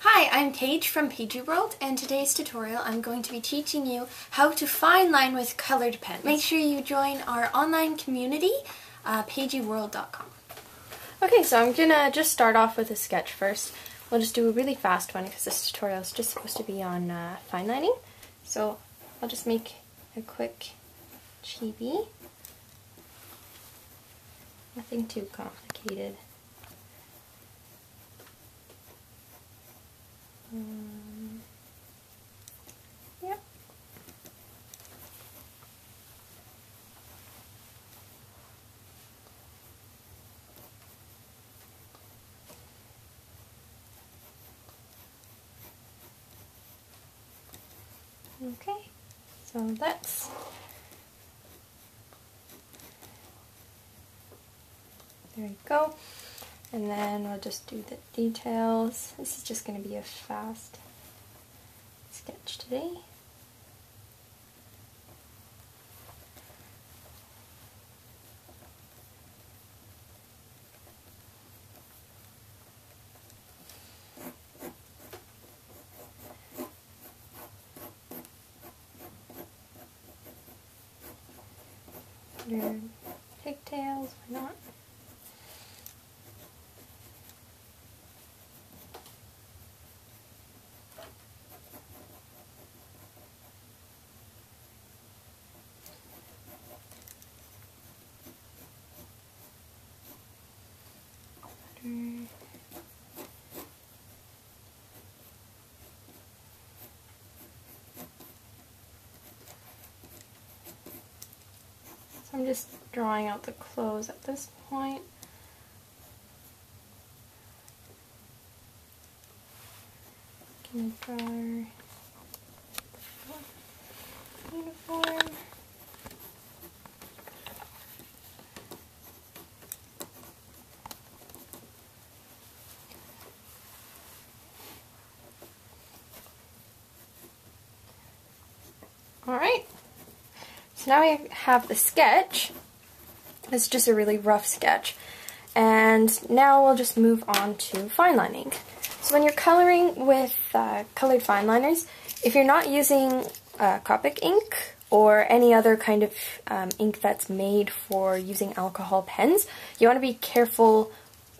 Hi, I'm Paige from PaigeeWorld, and today's tutorial I'm going to be teaching you how to fine line with colored pens. Make sure you join our online community, PaigeeWorld.com. Okay, so I'm gonna just start off with a sketch first. We'll just do a really fast one because this tutorial is just supposed to be on fine lining. So I'll just make a quick chibi. Nothing too complicated. Yep. Okay, so that's there you go. And then we'll just do the details. This is just going to be a fast sketch today. Your pigtails, why not? So I'm just drawing out the clothes at this point. Gonna draw our uniform. Alright, so now we have the sketch. It's just a really rough sketch. And now we'll just move on to fine lining. So when you're coloring with colored fine liners, if you're not using Copic ink or any other kind of ink that's made for using alcohol pens, you want to be careful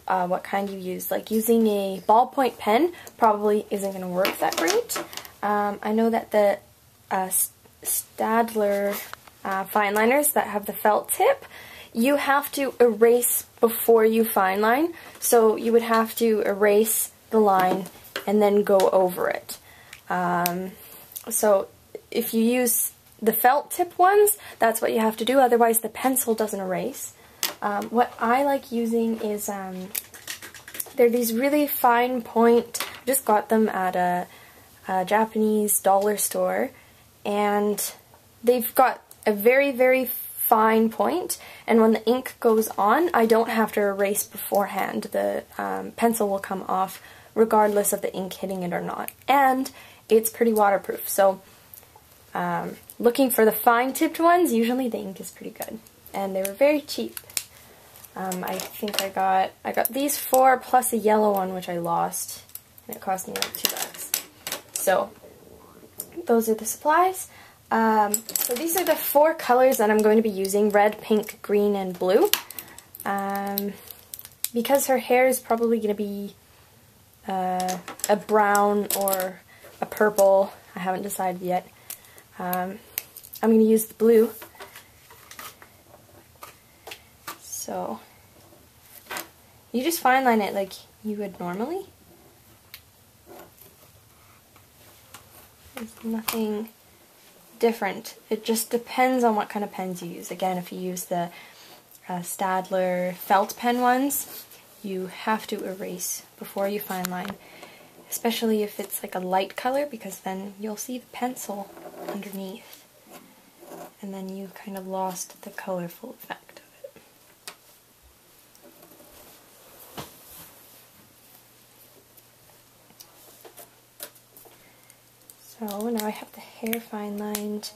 what kind you use. Like using a ballpoint pen probably isn't going to work that great. I know that the Staedtler fine liners that have the felt tip, you have to erase before you fine line. So you would have to erase the line and then go over it. So if you use the felt tip ones, that's what you have to do, otherwise the pencil doesn't erase. What I like using is, they're these really fine point, I just got them at a Japanese dollar store, and they've got a very, very fine point, and when the ink goes on, I don't have to erase beforehand. The pencil will come off regardless of the ink hitting it or not. And it's pretty waterproof, so looking for the fine tipped ones, usually the ink is pretty good. And they were very cheap. I think I got these 4 plus a yellow one which I lost, and it cost me like $2. So those are the supplies. So these are the 4 colors that I'm going to be using: red, pink, green, and blue. Because her hair is probably going to be a brown or a purple, I haven't decided yet. I'm going to use the blue. So you just fine line it like you would normally. There's nothing different. It just depends on what kind of pens you use. Again, if you use the Staedtler felt pen ones, you have to erase before you fine line, especially if it's like a light color, because then you'll see the pencil underneath, and then you kind of lost the colorful effect of it. So now I have the hair fine lined,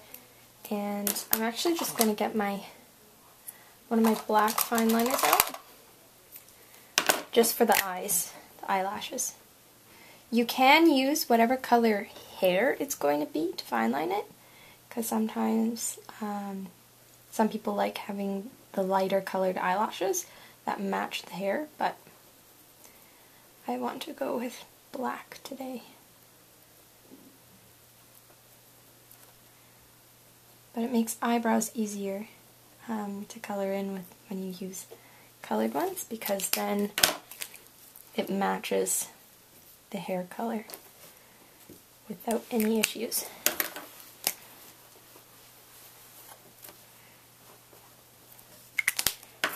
and I'm actually just going to get one of my black fine liners out, just for the eyes, the eyelashes. You can use whatever color hair it's going to be to fine line it, because sometimes some people like having the lighter colored eyelashes that match the hair, but I want to go with black today. But it makes eyebrows easier to color in with when you use colored ones, because then it matches the hair color without any issues.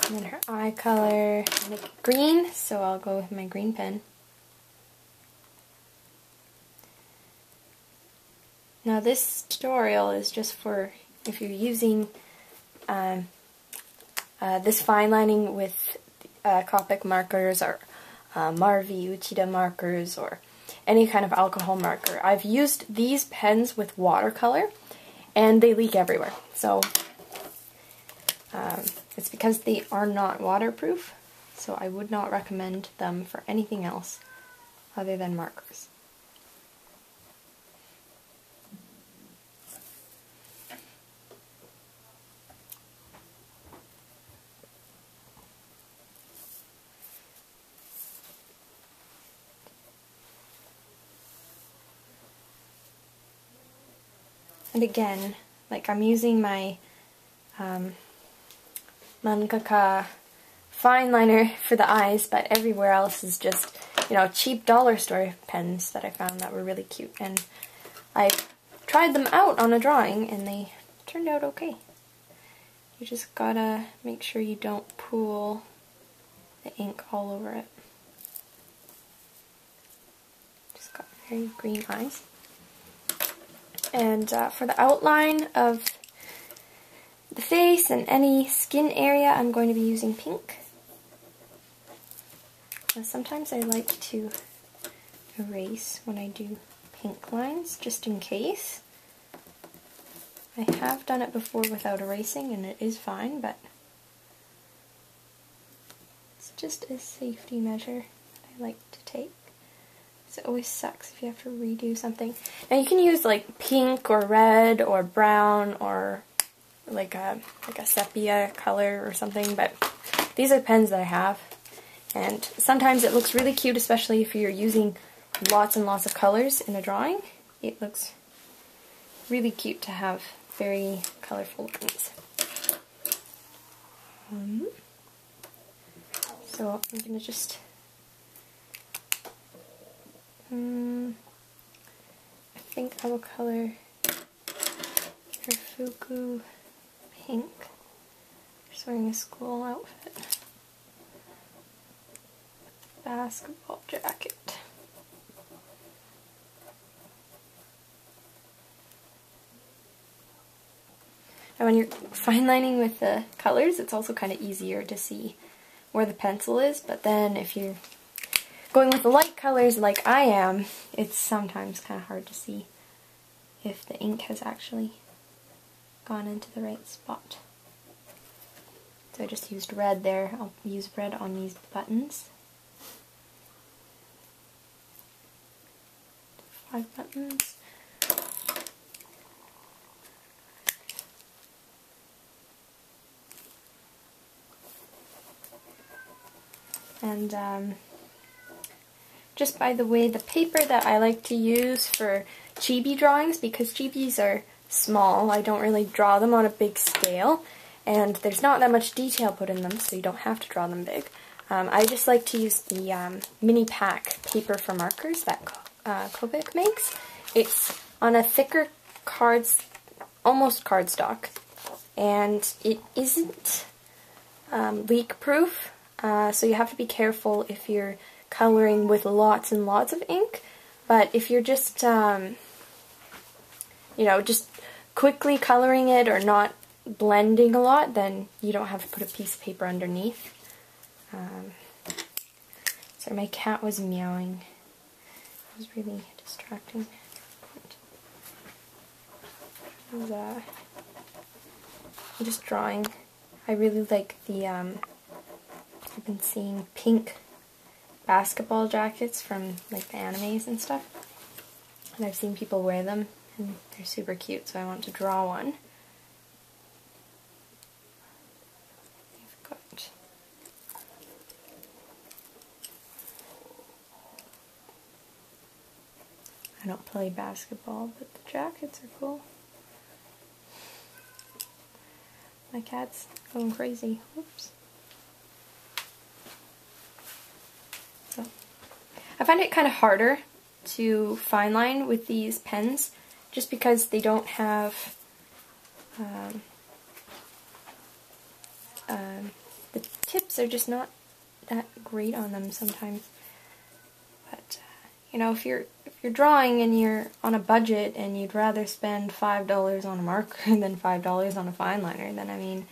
And then her eye color, I make it green, so I'll go with my green pen. Now this tutorial is just for if you're using this fine lining with Copic markers or Marvy Uchida markers or any kind of alcohol marker. I've used these pens with watercolor and they leak everywhere. So it's because they are not waterproof, so I would not recommend them for anything else other than markers. And again, like I'm using my Manga fine liner for the eyes, but everywhere else is just, you know, cheap dollar store pens that I found that were really cute. And I tried them out on a drawing and they turned out okay. You just gotta make sure you don't pool the ink all over it. Just got very green eyes. And for the outline of the face and any skin area, I'm going to be using pink. Now, sometimes I like to erase when I do pink lines, just in case. I have done it before without erasing, and it is fine, but it's just a safety measure that I like to take. It always sucks if you have to redo something. Now you can use like pink or red or brown or like a sepia color or something, but these are pens that I have, and sometimes it looks really cute, especially if you're using lots and lots of colors in a drawing. It looks really cute to have very colorful lines. So I'm going to just I think I will color her fuku pink. She's wearing a school outfit. Basketball jacket. And when you're fine lining with the colors, it's also kind of easier to see where the pencil is, but then if you're going with the light colors like I am, it's sometimes kind of hard to see if the ink has actually gone into the right spot. So I just used red there. I'll use red on these buttons. 5 buttons. And just by the way, the paper that I like to use for chibi drawings, because chibis are small, I don't really draw them on a big scale, and there's not that much detail put in them, so you don't have to draw them big. I just like to use the mini pack paper for markers that Copic makes. It's on a thicker almost cardstock, and it isn't leak proof, so you have to be careful if you're coloring with lots and lots of ink. But if you're just you know, just quickly coloring it or not blending a lot, then you don't have to put a piece of paper underneath. Sorry, my cat was meowing. It was really distracting. I'm just drawing. I really like the I've been seeing pink basketball jackets from like the animes and stuff. And I've seen people wear them and they're super cute, so I want to draw one. I've got I don't play basketball, but the jackets are cool. My cat's going crazy. Oops. So, I find it kind of harder to fine line with these pens just because they don't have the tips are just not that great on them sometimes. But you know, if you're drawing and you're on a budget and you'd rather spend $5 on a marker than $5 on a fine liner, then I mean,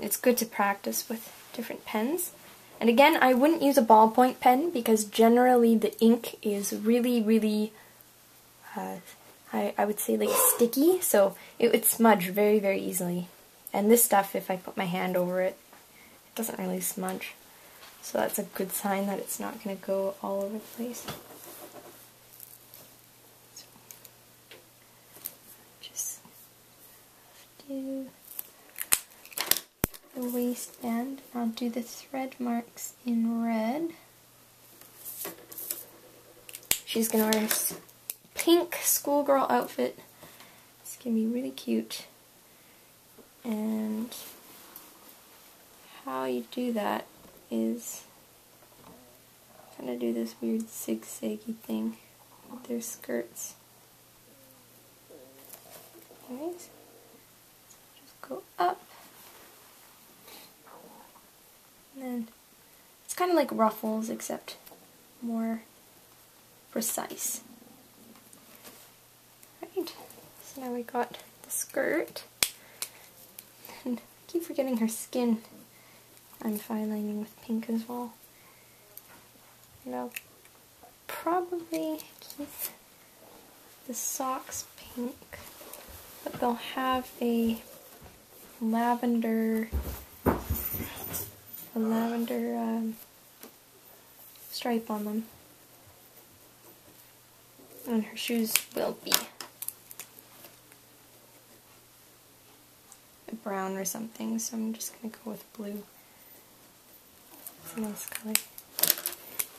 it's good to practice with different pens. And again, I wouldn't use a ballpoint pen because generally the ink is really, I would say like sticky, so it would smudge very easily. And this stuff, if I put my hand over it, it doesn't really smudge. So that's a good sign that it's not going to go all over the place. So, just do the waistband. I'll do the thread marks in red. She's going to wear a pink schoolgirl outfit. It's going to be really cute. And how you do that is kind of do this weird zigzaggy thing with their skirts. Alright, so just go up, and then it's kind of like ruffles except more precise. Right, so now we got the skirt, and I keep forgetting her skin. I'm fine lining with pink as well. And I'll probably keep the socks pink, but they'll have a lavender stripe on them. And her shoes will be brown or something, so I'm just going to go with blue. It's a nice color.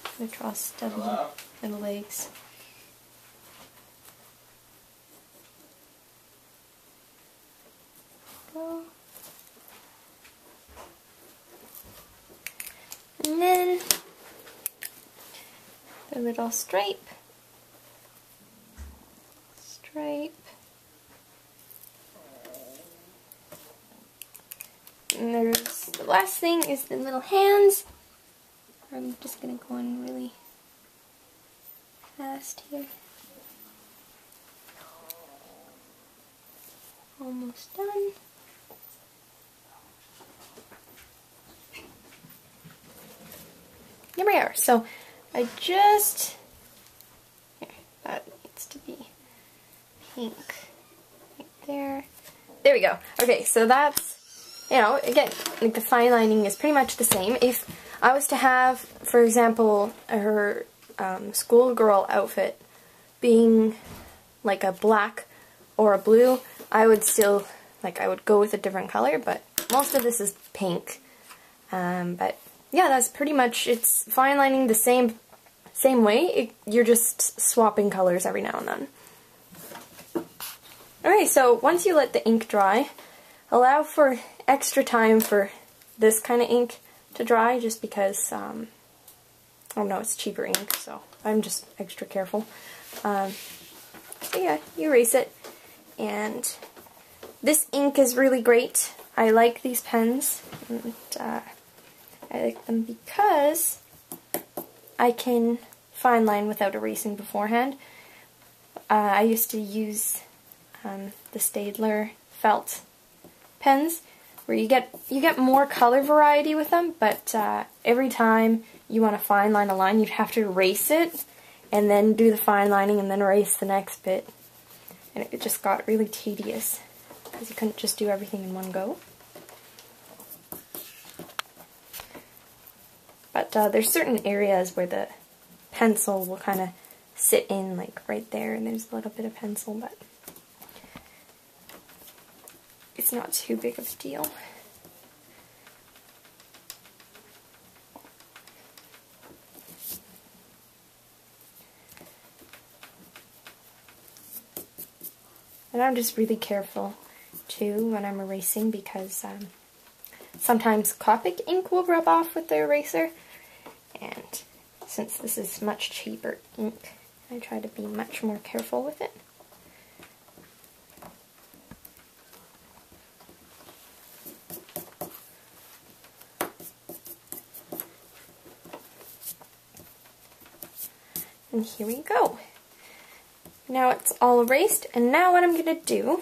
I'm going to draw stubby little legs. Go. And then the little stripe. And there's the last thing is the little hands. I'm just going to go in really fast here. Almost done. Here we are. So I just, here, that needs to be pink right there. There we go. Okay, so that's, you know, again, like the fine lining is pretty much the same. If I was to have, for example, her schoolgirl outfit being like a black or a blue, I would still, like, I would go with a different color, but most of this is pink. But yeah, that's pretty much, it's fine lining the same way, you're just swapping colors every now and then. Alright, so once you let the ink dry, allow for extra time for this kind of ink to dry, just because, I don't know, it's cheaper ink, so I'm just extra careful. So yeah, you erase it, and this ink is really great. I like these pens, and I like them because I can fine line without erasing beforehand. I used to use the Staedtler felt pens, where you get more color variety with them, but every time you want to fine line a line, you'd have to erase it, and then do the fine lining, and then erase the next bit. And it just got really tedious, because you couldn't just do everything in one go. But there's certain areas where the pencil will kind of sit in, like right there, and there's a little bit of pencil, but it's not too big of a deal. And I'm just really careful too when I'm erasing, because sometimes Copic ink will rub off with the eraser, and since this is much cheaper ink, I try to be much more careful with it. And here we go. Now it's all erased, and now what I'm going to do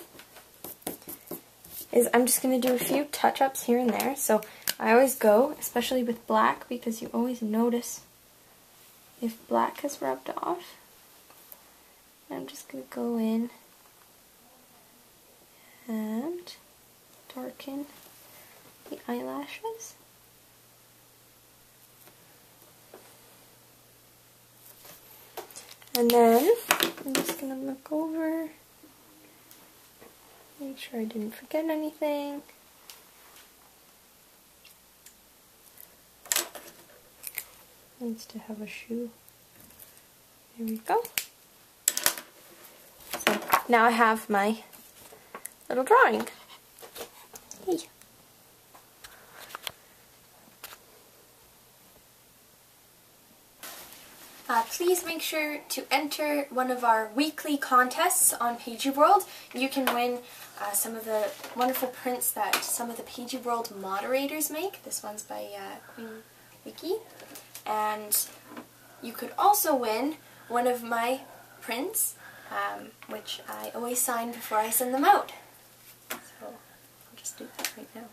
is I'm just going to do a few touch-ups here and there. So I always go, especially with black, because you always notice if black has rubbed off. I'm just going to go in and darken the eyelashes. And then I'm just going to look over, make sure I didn't forget anything. Needs to have a shoe. There we go. So now I have my little drawing. Hey. Please make sure to enter one of our weekly contests on PaigeeWorld. You can win some of the wonderful prints that some of the PaigeeWorld moderators make. This one's by Queen Vicky. And you could also win one of my prints, which I always sign before I send them out. So I'll just do that right now.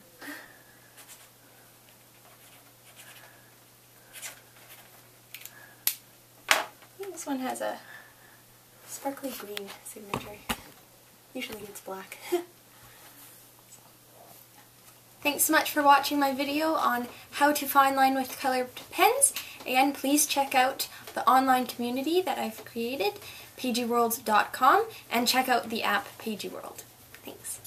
This one has a sparkly green signature. Usually it's black. Thanks so much for watching my video on how to fine line with colored pens. Again, please check out the online community that I've created, PaigeeWorld.com, and check out the app PaigeeWorld. Thanks.